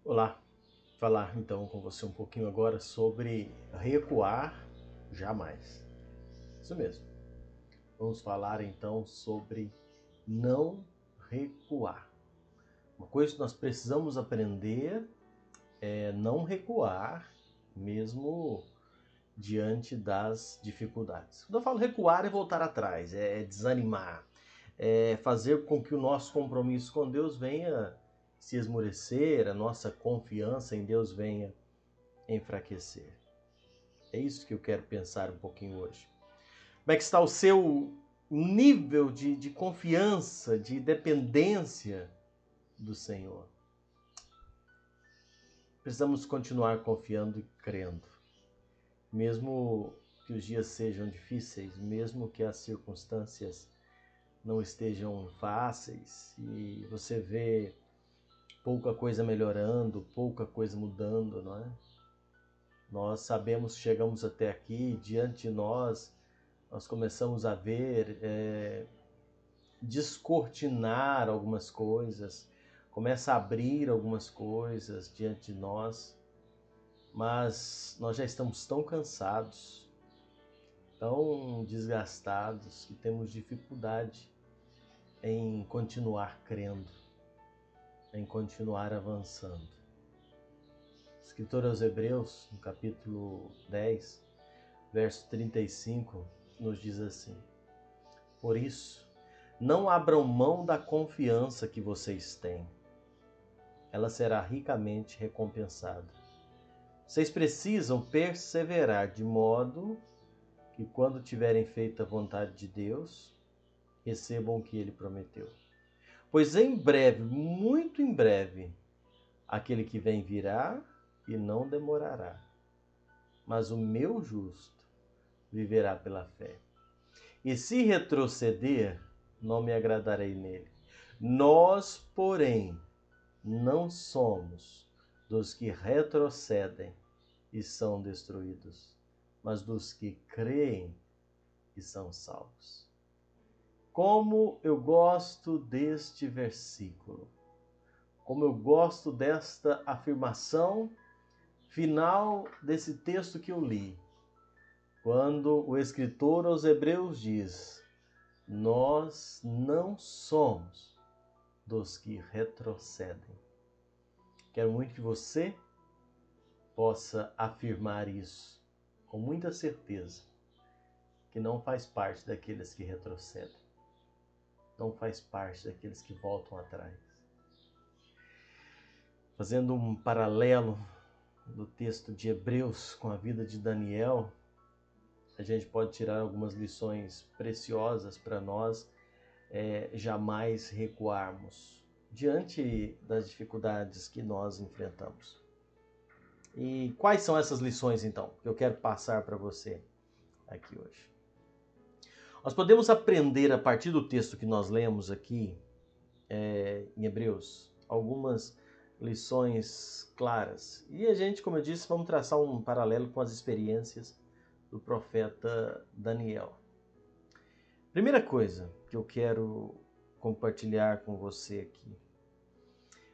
Olá, falar então com você um pouquinho agora sobre recuar jamais. Isso mesmo. Vamos falar então sobre não recuar. Uma coisa que nós precisamos aprender é não recuar, mesmo diante das dificuldades. Quando eu falo recuar, é voltar atrás, é desanimar, é fazer com que o nosso compromisso com Deus venha se esmorecer, a nossa confiança em Deus venha enfraquecer. É isso que eu quero pensar um pouquinho hoje. Como é que está o seu nível de confiança, de dependência do Senhor? Precisamos continuar confiando e crendo. Mesmo que os dias sejam difíceis, mesmo que as circunstâncias não estejam fáceis e você vê pouca coisa melhorando, pouca coisa mudando, não é? Nós sabemos que chegamos até aqui, diante de nós começamos a ver, descortinar algumas coisas, começa a abrir algumas coisas diante de nós, mas nós já estamos tão cansados, tão desgastados, que temos dificuldade em continuar crendo, em continuar avançando. O escritor aos Hebreus, no capítulo 10, verso 35, nos diz assim: Por isso, não abram mão da confiança que vocês têm. Ela será ricamente recompensada. Vocês precisam perseverar de modo que, quando tiverem feito a vontade de Deus, recebam o que Ele prometeu. Pois em breve, muito em breve, aquele que vem virá e não demorará. Mas o meu justo viverá pela fé. E se retroceder, não me agradarei nele. Nós, porém, não somos dos que retrocedem e são destruídos, mas dos que creem e são salvos. Como eu gosto deste versículo, como eu gosto desta afirmação final desse texto que eu li, quando o escritor aos Hebreus diz: nós não somos dos que retrocedem. Quero muito que você possa afirmar isso com muita certeza, que não faz parte daqueles que retrocedem, não faz parte daqueles que voltam atrás. Fazendo um paralelo do texto de Hebreus com a vida de Daniel, a gente pode tirar algumas lições preciosas para nós jamais recuarmos diante das dificuldades que nós enfrentamos. E quais são essas lições, então, que eu quero passar para você aqui hoje? Nós podemos aprender, a partir do texto que nós lemos aqui, em Hebreus, algumas lições claras. E a gente, como eu disse, vamos traçar um paralelo com as experiências do profeta Daniel. Primeira coisa que eu quero compartilhar com você aqui: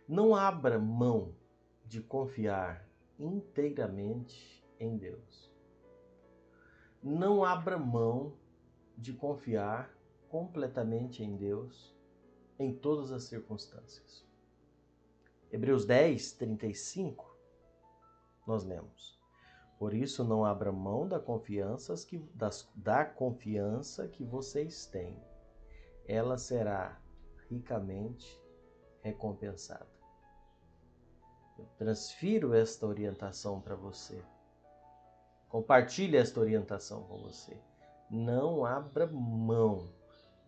não abra mão de confiar inteiramente em Deus. Não abra mão de confiar completamente em Deus em todas as circunstâncias. Hebreus 10, 35, nós lemos: Por isso não abra mão da confiança que vocês têm. Ela será ricamente recompensada. Eu transfiro esta orientação para você. Compartilhe esta orientação com você. Não abra mão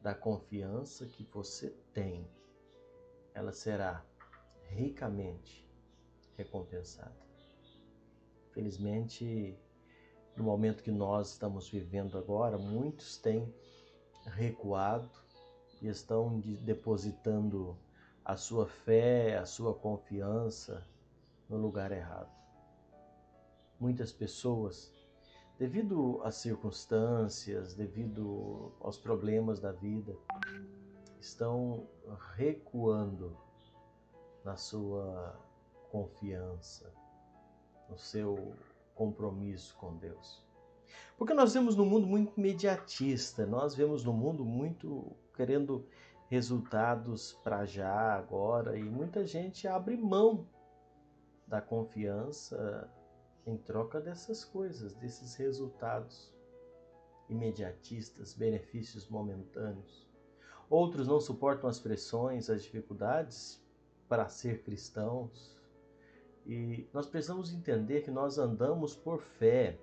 da confiança que você tem. Ela será ricamente recompensada. Felizmente, no momento que nós estamos vivendo agora, muitos têm recuado e estão depositando a sua fé, a sua confiança no lugar errado. Muitas pessoas, devido às circunstâncias, devido aos problemas da vida, estão recuando na sua confiança, no seu compromisso com Deus. Porque nós vemos no mundo muito imediatista, nós vemos no mundo muito querendo resultados para já, agora, e muita gente abre mão da confiança em troca dessas coisas, desses resultados imediatistas, benefícios momentâneos. Outros não suportam as pressões, as dificuldades para ser cristãos. E nós precisamos entender que nós andamos por fé.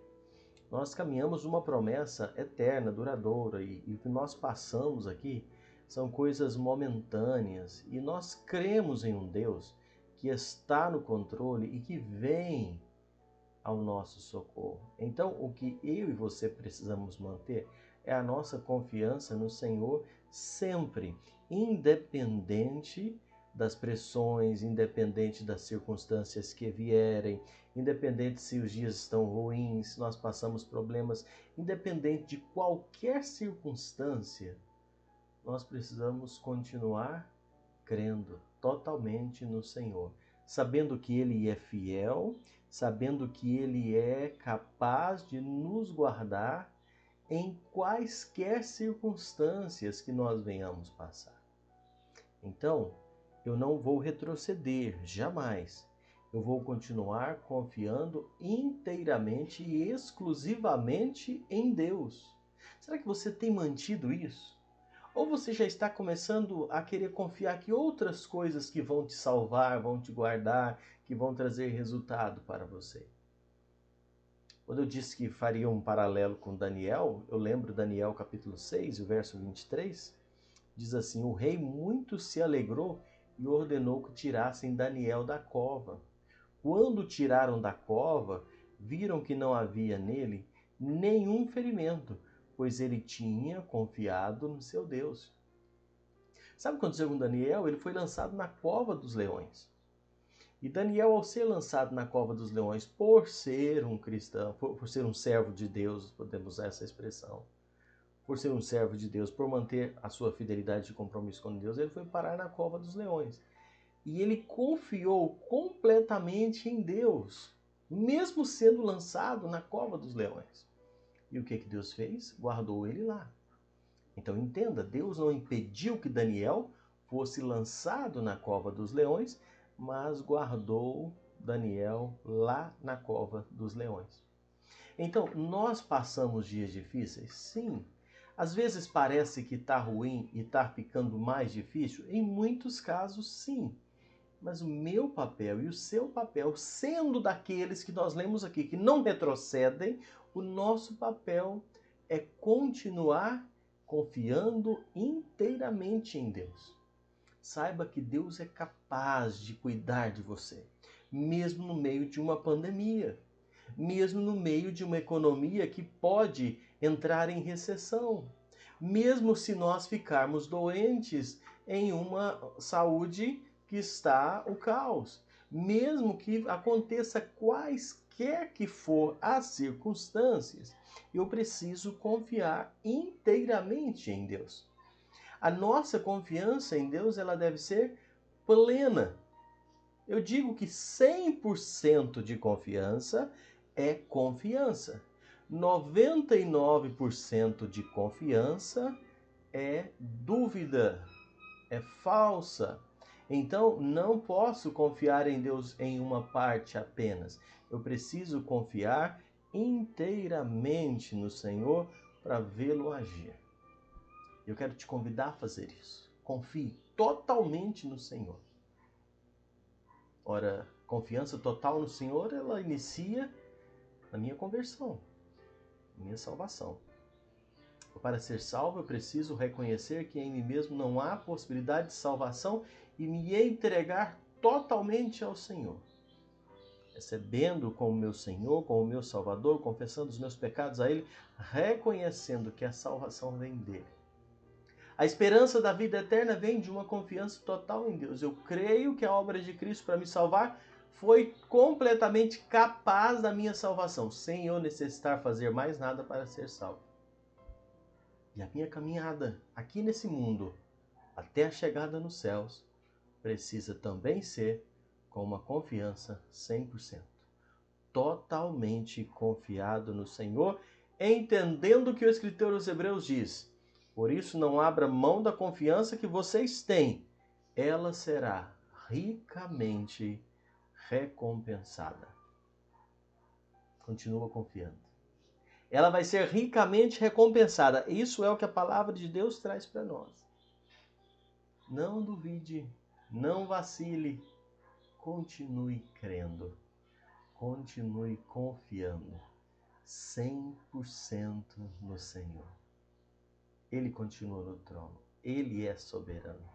Nós caminhamos uma promessa eterna, duradoura, e o que nós passamos aqui são coisas momentâneas. E nós cremos em um Deus que está no controle e que vem ao nosso socorro. Então, o que eu e você precisamos manter é a nossa confiança no Senhor sempre, independente das pressões, independente das circunstâncias que vierem, independente se os dias estão ruins, se nós passamos problemas, independente de qualquer circunstância, nós precisamos continuar crendo totalmente no Senhor, sabendo que Ele é fiel, sabendo que Ele é capaz de nos guardar em quaisquer circunstâncias que nós venhamos passar. Então, eu não vou retroceder, jamais. Eu vou continuar confiando inteiramente e exclusivamente em Deus. Será que você tem mantido isso? Ou você já está começando a querer confiar que outras coisas que vão te salvar, vão te guardar, que vão trazer resultado para você? Quando eu disse que faria um paralelo com Daniel, eu lembro Daniel capítulo 6, o verso 23, diz assim: o rei muito se alegrou e ordenou que tirassem Daniel da cova. Quando tiraram da cova, viram que não havia nele nenhum ferimento, pois ele tinha confiado no seu Deus. Sabe o que aconteceu com Daniel? Ele foi lançado na cova dos leões. E Daniel, ao ser lançado na cova dos leões, por ser um cristão, por ser um servo de Deus, podemos usar essa expressão, por ser um servo de Deus, por manter a sua fidelidade e compromisso com Deus, ele foi parar na cova dos leões. E ele confiou completamente em Deus, mesmo sendo lançado na cova dos leões. E o que Deus fez? Guardou ele lá. Então entenda, Deus não impediu que Daniel fosse lançado na cova dos leões, mas guardou Daniel lá na cova dos leões. Então, nós passamos dias difíceis? Sim. Às vezes parece que está ruim e está ficando mais difícil? Em muitos casos, sim. Mas o meu papel e o seu papel, sendo daqueles que nós lemos aqui, que não retrocedem, o nosso papel é continuar confiando inteiramente em Deus. Saiba que Deus é capaz de cuidar de você, mesmo no meio de uma pandemia, mesmo no meio de uma economia que pode entrar em recessão, mesmo se nós ficarmos doentes em uma saúde que está o caos, mesmo que aconteça quaisquer que for as circunstâncias, eu preciso confiar inteiramente em Deus. A nossa confiança em Deus, ela deve ser plena. Eu digo que 100% de confiança é confiança. 99% de confiança é dúvida, é falsa. Então, não posso confiar em Deus em uma parte apenas. Eu preciso confiar inteiramente no Senhor para vê-lo agir. Eu quero te convidar a fazer isso. Confie totalmente no Senhor. Ora, confiança total no Senhor, ela inicia na minha conversão, na minha salvação. Para ser salvo, eu preciso reconhecer que em mim mesmo não há possibilidade de salvação e me entregar totalmente ao Senhor. Recebendo como meu Senhor, como meu Salvador, confessando os meus pecados a Ele, reconhecendo que a salvação vem dEle. A esperança da vida eterna vem de uma confiança total em Deus. Eu creio que a obra de Cristo para me salvar foi completamente capaz da minha salvação, sem eu necessitar fazer mais nada para ser salvo. E a minha caminhada aqui nesse mundo, até a chegada nos céus, precisa também ser com uma confiança 100%. Totalmente confiado no Senhor, entendendo o que o escritor aos Hebreus diz. Por isso, não abra mão da confiança que vocês têm. Ela será ricamente recompensada. Continua confiando. Ela vai ser ricamente recompensada. Isso é o que a palavra de Deus traz para nós. Não duvide, não vacile, continue crendo, continue confiando 100% no Senhor. Ele continua no trono, Ele é soberano.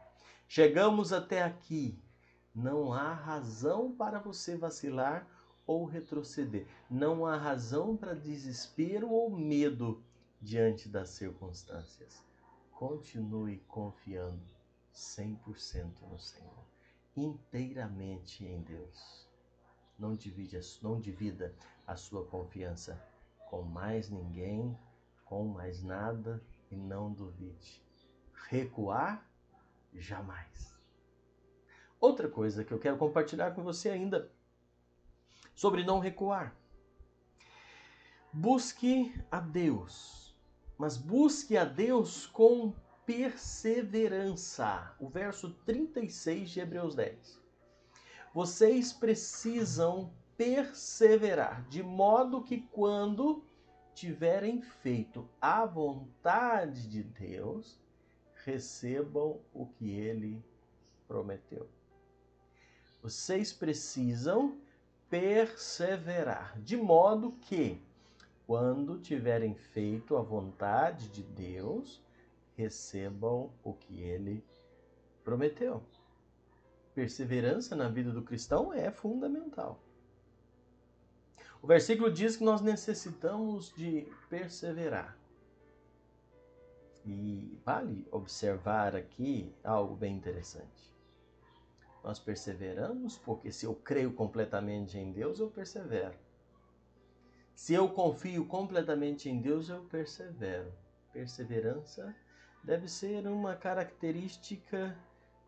Chegamos até aqui, não há razão para você vacilar ou retroceder. Não há razão para desespero ou medo diante das circunstâncias. Continue confiando 100% no Senhor, inteiramente em Deus. Não divida a sua confiança com mais ninguém, com mais nada, e não duvide. Recuar? Jamais. Outra coisa que eu quero compartilhar com você ainda sobre não recuar. Busque a Deus, mas busque a Deus com perseverança. O verso 36 de Hebreus 10. Vocês precisam perseverar, de modo que quando tiverem feito a vontade de Deus, recebam o que Ele prometeu. Vocês precisam perseverar, de modo que, quando tiverem feito a vontade de Deus, recebam o que Ele prometeu. Perseverança na vida do cristão é fundamental. O versículo diz que nós necessitamos de perseverar. E vale observar aqui algo bem interessante. Nós perseveramos porque se eu creio completamente em Deus, eu persevero. Se eu confio completamente em Deus, eu persevero. Perseverança deve ser uma característica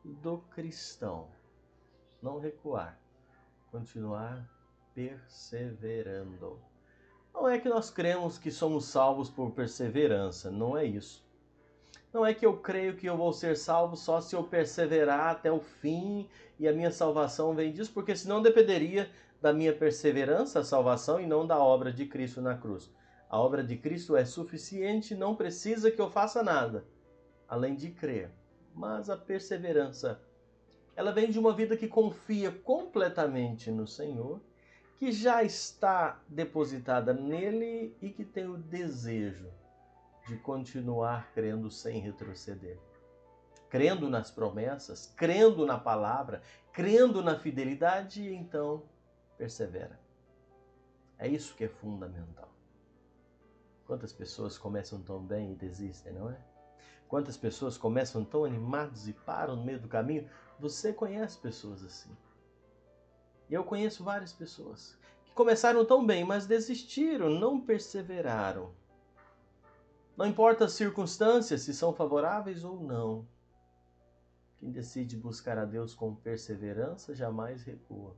do cristão. Não recuar, continuar perseverando. Não é que nós cremos que somos salvos por perseverança, não é isso. Não é que eu creio que eu vou ser salvo só se eu perseverar até o fim e a minha salvação vem disso, porque senão dependeria da minha perseverança a salvação e não da obra de Cristo na cruz. A obra de Cristo é suficiente, não precisa que eu faça nada, além de crer. Mas a perseverança, ela vem de uma vida que confia completamente no Senhor, que já está depositada nele e que tem o desejo de continuar crendo sem retroceder. Crendo nas promessas, crendo na palavra, crendo na fidelidade, e então persevera. É isso que é fundamental. Quantas pessoas começam tão bem e desistem, não é? Quantas pessoas começam tão animadas e param no meio do caminho? Você conhece pessoas assim. E eu conheço várias pessoas que começaram tão bem, mas desistiram, não perseveraram. Não importa as circunstâncias, se são favoráveis ou não. Quem decide buscar a Deus com perseverança jamais recua.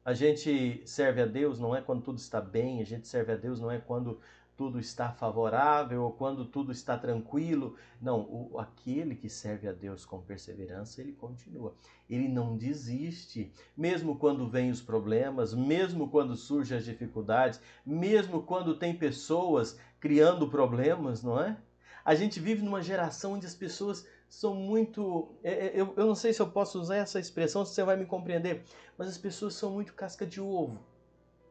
A gente serve a Deus não é quando tudo está bem, a gente serve a Deus não é quando tudo está favorável ou quando tudo está tranquilo. Não, aquele que serve a Deus com perseverança, ele continua. Ele não desiste, mesmo quando vêm os problemas, mesmo quando surgem as dificuldades, mesmo quando tem pessoas criando problemas, não é? A gente vive numa geração onde as pessoas são muito... Eu não sei se eu posso usar essa expressão, se você vai me compreender, mas as pessoas são muito casca de ovo.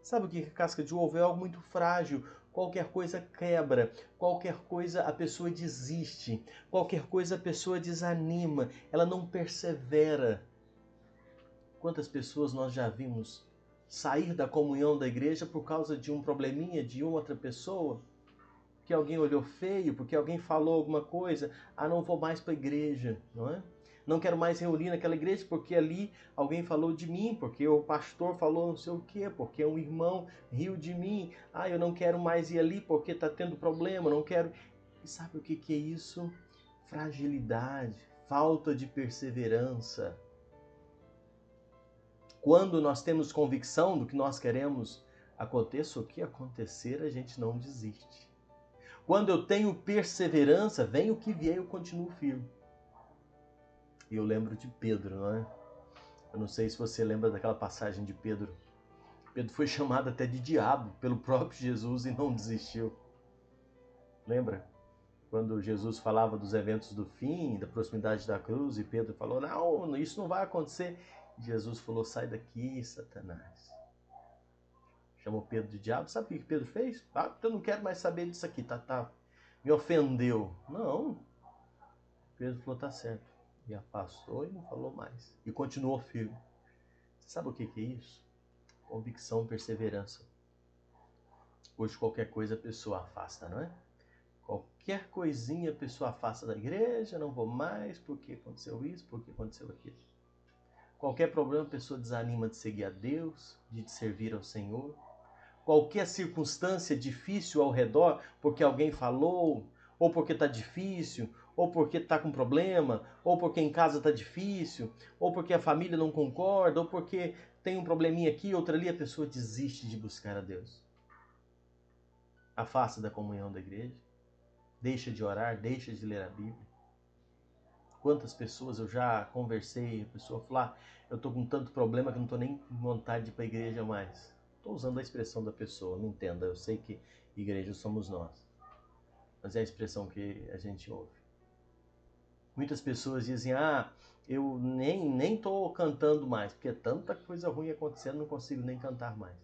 Sabe o que é casca de ovo? É algo muito frágil. Qualquer coisa quebra, qualquer coisa a pessoa desiste, qualquer coisa a pessoa desanima, ela não persevera. Quantas pessoas nós já vimos sair da comunhão da igreja por causa de um probleminha de uma outra pessoa? Porque alguém olhou feio, porque alguém falou alguma coisa, não vou mais para a igreja, não é? Não quero mais reunir naquela igreja porque ali alguém falou de mim, porque o pastor falou não sei o quê, porque um irmão riu de mim. Eu não quero mais ir ali porque está tendo problema, não quero... E sabe o que é isso? Fragilidade, falta de perseverança. Quando nós temos convicção do que nós queremos, aconteça o que acontecer, a gente não desiste. Quando eu tenho perseverança, vem o que vier, eu continuo firme. E eu lembro de Pedro, não é? Eu não sei se você lembra daquela passagem de Pedro. Pedro foi chamado até de diabo pelo próprio Jesus e não desistiu. Lembra? Quando Jesus falava dos eventos do fim, da proximidade da cruz, e Pedro falou, não, isso não vai acontecer. Jesus falou, sai daqui, Satanás. Chamou Pedro de diabo. Sabe o que Pedro fez? Eu não quero mais saber disso aqui, me ofendeu. Não. Pedro falou, tá certo. E afastou e não falou mais. E continuou firme. Você sabe o que é isso? Convicção, perseverança. Hoje qualquer coisa a pessoa afasta, não é? Qualquer coisinha a pessoa afasta da igreja, não vou mais, porque aconteceu isso, porque aconteceu aquilo. Qualquer problema a pessoa desanima de seguir a Deus, de servir ao Senhor. Qualquer circunstância difícil ao redor, porque alguém falou, ou porque está difícil, ou porque está com problema, ou porque em casa está difícil, ou porque a família não concorda, ou porque tem um probleminha aqui, outro ali, a pessoa desiste de buscar a Deus. Afasta da comunhão da igreja, deixa de orar, deixa de ler a Bíblia. Quantas pessoas eu já conversei, a pessoa falou, eu estou com tanto problema que não estou nem com vontade de ir para a igreja mais. Estou usando a expressão da pessoa, me entenda, eu sei que igreja somos nós, mas é a expressão que a gente ouve. Muitas pessoas dizem, eu nem estou cantando mais, porque é tanta coisa ruim acontecendo, não consigo nem cantar mais.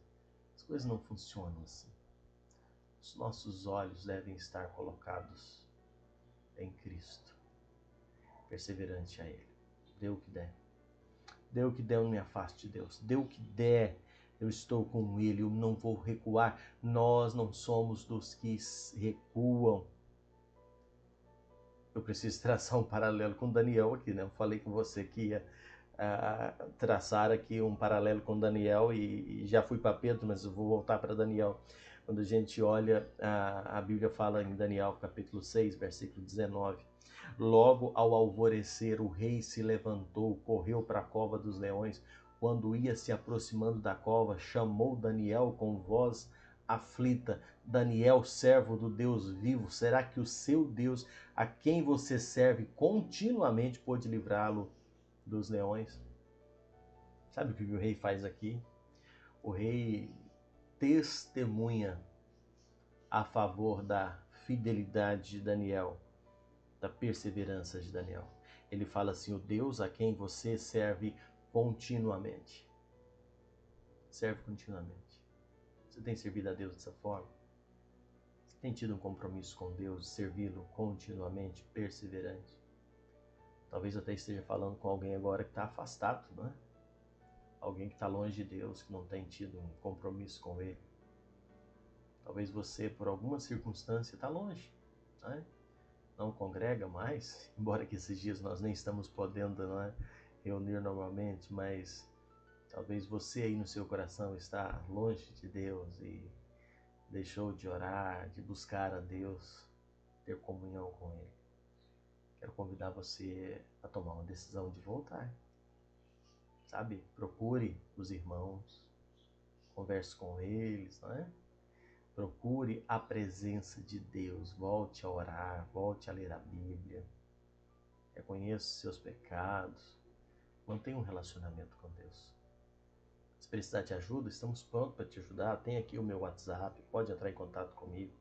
As coisas não funcionam assim. Os nossos olhos devem estar colocados em Cristo, perseverante a Ele. Dê o que der. Dê o que der, eu não me afaste de Deus. Dê o que der, eu estou com Ele, eu não vou recuar. Nós não somos dos que recuam. Eu preciso traçar um paralelo com Daniel aqui, né? Eu falei com você que ia traçar aqui um paralelo com Daniel e já fui para Pedro, mas eu vou voltar para Daniel. Quando a gente olha, a Bíblia fala em Daniel, capítulo 6, versículo 19. Logo ao alvorecer, o rei se levantou, correu para a cova dos leões. Quando ia se aproximando da cova, chamou Daniel com voz aflita. Daniel, servo do Deus vivo, será que o seu Deus, a quem você serve continuamente, pôde livrá-lo dos leões? Sabe o que o rei faz aqui? O rei testemunha a favor da fidelidade de Daniel, da perseverança de Daniel. Ele fala assim, o Deus a quem você serve continuamente. Serve continuamente. Você tem servido a Deus dessa forma? Você tem tido um compromisso com Deus, servi-lo continuamente, perseverante? Talvez até esteja falando com alguém agora que está afastado, não é? Alguém que está longe de Deus, que não tem tido um compromisso com Ele. Talvez você, por alguma circunstância, está longe, não é? Não congrega mais, embora que esses dias nós nem estamos podendo, não é, reunir normalmente, mas talvez você aí no seu coração está longe de Deus e deixou de orar, de buscar a Deus, ter comunhão com Ele. Quero convidar você a tomar uma decisão de voltar. Sabe? Procure os irmãos, converse com eles, não é? Procure a presença de Deus, volte a orar, volte a ler a Bíblia, reconheça os seus pecados, mantenha um relacionamento com Deus. Se precisar de ajuda, estamos prontos para te ajudar, tem aqui o meu WhatsApp, pode entrar em contato comigo.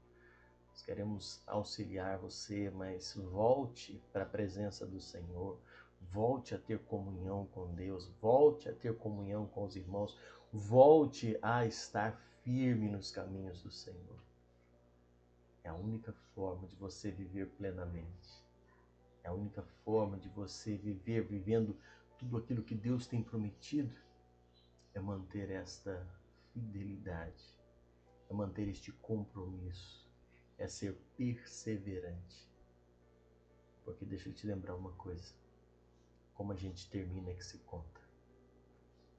Nós queremos auxiliar você, mas volte para a presença do Senhor, volte a ter comunhão com Deus, volte a ter comunhão com os irmãos, volte a estar firme nos caminhos do Senhor. É a única forma de você viver plenamente. É a única forma de você viver vivendo tudo aquilo que Deus tem prometido. É manter esta fidelidade, é manter este compromisso, é ser perseverante. Porque deixa eu te lembrar uma coisa, como a gente termina é que se conta.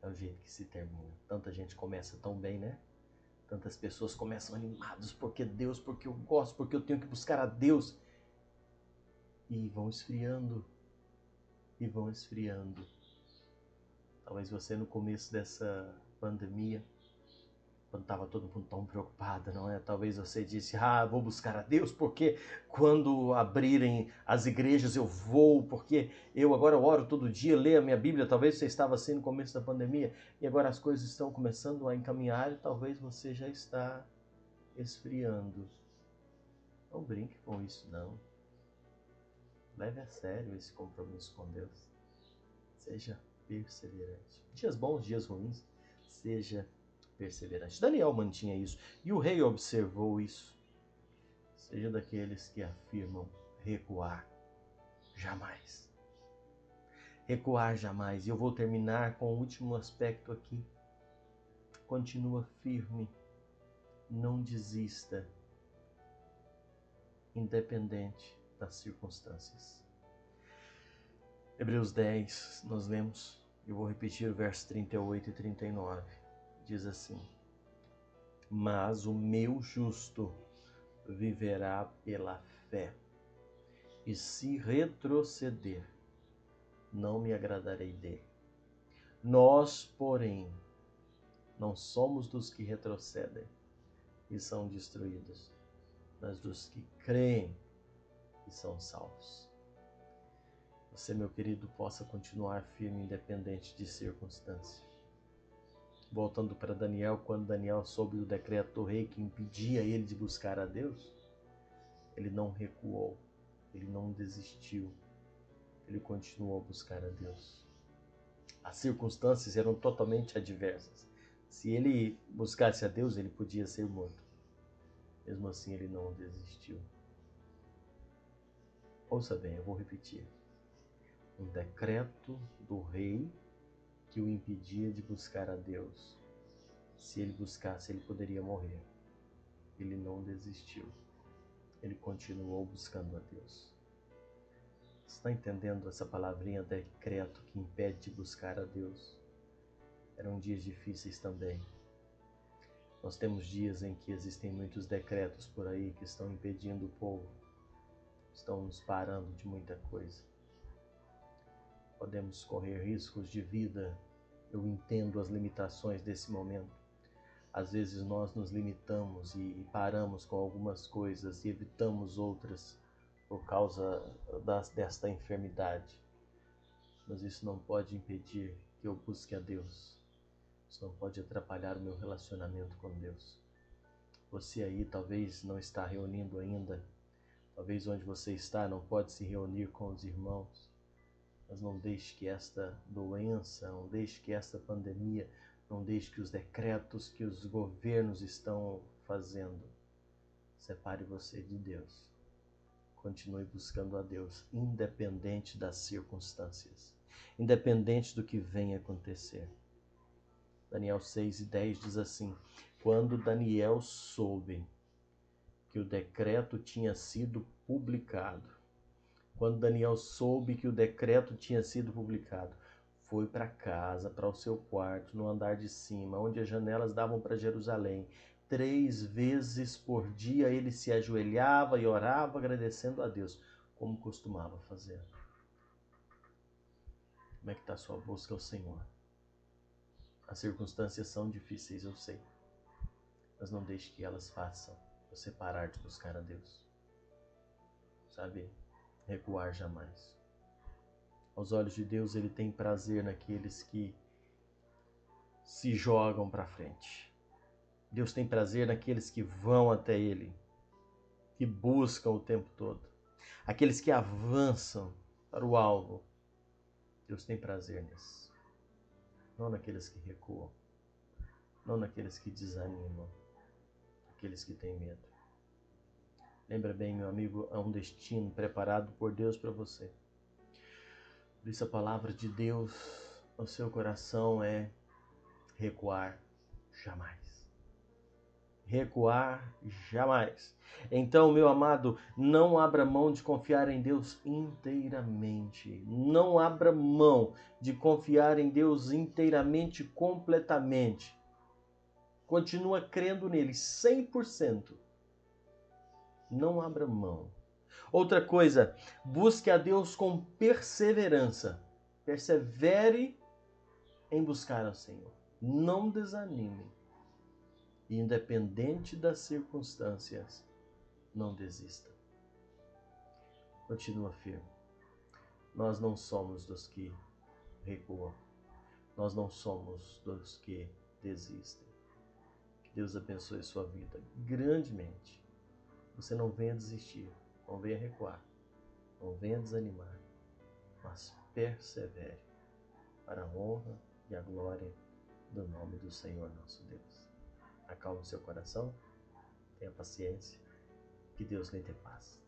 É o jeito que se termina. Tanta gente começa tão bem, né? Tantas pessoas começam animados porque Deus, porque eu gosto, porque eu tenho que buscar a Deus. E vão esfriando. E vão esfriando. Talvez você no começo dessa pandemia, quando estava todo mundo tão preocupado, não é? Talvez você disse, vou buscar a Deus, porque quando abrirem as igrejas eu vou, porque eu agora oro todo dia, leio a minha Bíblia. Talvez você estava assim no começo da pandemia, e agora as coisas estão começando a encaminhar, e talvez você já está esfriando. Não brinque com isso, não. Leve a sério esse compromisso com Deus. Seja perseverante. Dias bons, dias ruins, seja perseverante. Daniel mantinha isso, e o rei observou isso. Seja daqueles que afirmam recuar jamais. Recuar jamais. E eu vou terminar com o último aspecto aqui. Continua firme. Não desista. Independente das circunstâncias. Hebreus 10, nós lemos, eu vou repetir o verso 38 e 39. Diz assim: mas o meu justo viverá pela fé, e se retroceder, não me agradarei dele. Nós, porém, não somos dos que retrocedem e são destruídos, mas dos que creem e são salvos. Você, meu querido, possa continuar firme, independente de circunstância. Voltando para Daniel, quando Daniel soube do decreto do rei que impedia ele de buscar a Deus, ele não recuou, ele não desistiu, ele continuou a buscar a Deus. As circunstâncias eram totalmente adversas. Se ele buscasse a Deus, ele podia ser morto. Mesmo assim, ele não desistiu. Ouça bem, eu vou repetir. Um decreto do rei que o impedia de buscar a Deus. Se ele buscasse, ele poderia morrer. Ele não desistiu. Ele continuou buscando a Deus. Você está entendendo essa palavrinha decreto que impede de buscar a Deus? Eram dias difíceis também. Nós temos dias em que existem muitos decretos por aí que estão impedindo o povo, estão nos parando de muita coisa. Podemos correr riscos de vida. Eu entendo as limitações desse momento. Às vezes nós nos limitamos e paramos com algumas coisas e evitamos outras por causa desta enfermidade. Mas isso não pode impedir que eu busque a Deus. Isso não pode atrapalhar o meu relacionamento com Deus. Você aí talvez não está reunindo ainda. Talvez onde você está não pode se reunir com os irmãos. Mas não deixe que esta doença, não deixe que esta pandemia, não deixe que os decretos que os governos estão fazendo separe você de Deus. Continue buscando a Deus, independente das circunstâncias, independente do que venha acontecer. Daniel 6:10 diz assim: quando Daniel soube que o decreto tinha sido publicado, foi para casa, para o seu quarto, no andar de cima, onde as janelas davam para Jerusalém. 3 vezes por dia ele se ajoelhava e orava, agradecendo a Deus, como costumava fazer. Como é que está a sua busca ao Senhor? As circunstâncias são difíceis, eu sei, mas não deixe que elas façam você parar de buscar a Deus. Sabe? Recuar jamais. Aos olhos de Deus, Ele tem prazer naqueles que se jogam para frente. Deus tem prazer naqueles que vão até Ele, que buscam o tempo todo. Aqueles que avançam para o alvo. Deus tem prazer nisso. Não naqueles que recuam. Não naqueles que desanimam. Aqueles que têm medo. Lembra bem, meu amigo, há um destino preparado por Deus para você. Por isso a palavra de Deus no seu coração é recuar jamais. Recuar jamais. Então, meu amado, não abra mão de confiar em Deus inteiramente. Não abra mão de confiar em Deus inteiramente, completamente. Continua crendo nele 100%. Não abra mão. Outra coisa, busque a Deus com perseverança. Persevere em buscar ao Senhor. Não desanime. E independente das circunstâncias, não desista. Continua firme. Nós não somos dos que recuam. Nós não somos dos que desistem. Que Deus abençoe sua vida grandemente. Você não venha desistir, não venha recuar, não venha desanimar, mas persevere para a honra e a glória do nome do Senhor nosso Deus. Acalme seu coração, tenha paciência, que Deus lhe dê paz.